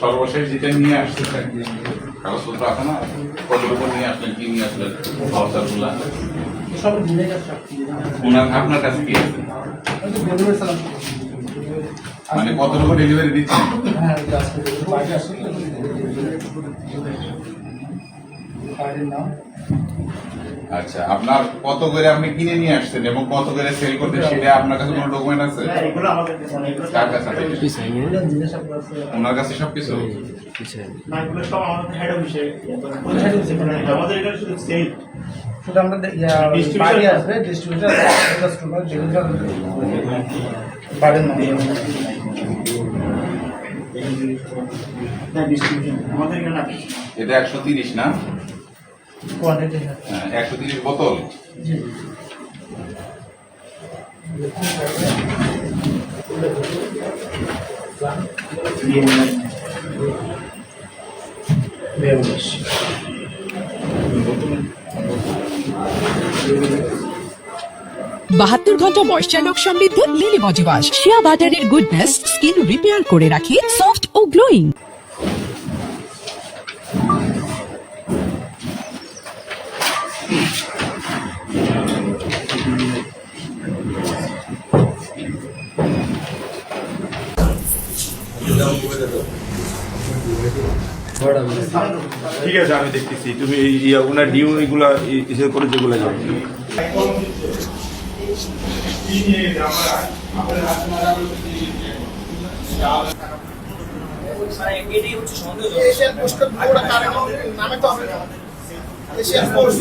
সর্বশেষ যেটা নিয়ে আসছে কাগজপত্র আছে না, কতর উপর নিয়ে আসলেন, কি নিয়ে আসলেন ভাউচারগুলা? আপনার কাছে কি আছে? মানে কতর উপর ডেলিভারি দিচ্ছেন? আচ্ছা, আপনার কত করে আপনি কিনে নিয়ে আসছেন এবং কত করে সেল করতে, সেটা আপনার কাছে কোনো ডকুমেন্ট আছে? কার কাছে আছে? ওনার কাছে সবকিছু? এটা 130 না? 130 বোতল। বাহাত্তর ঘন্টা ময়েশ্চার লোক সমৃদ্ধ লিলি বডি ওয়াশ, শিয়া বাটারের গুডনেস স্কিন রিপেয়ার করে রাখে সফট ও গ্লোয়িং। ঠিক আছে, আমি দেখতেছি। তুমি ওনার ডিউ এগুলা ইসে করে যেগুলো যাবে এশিয়ান পোস্ট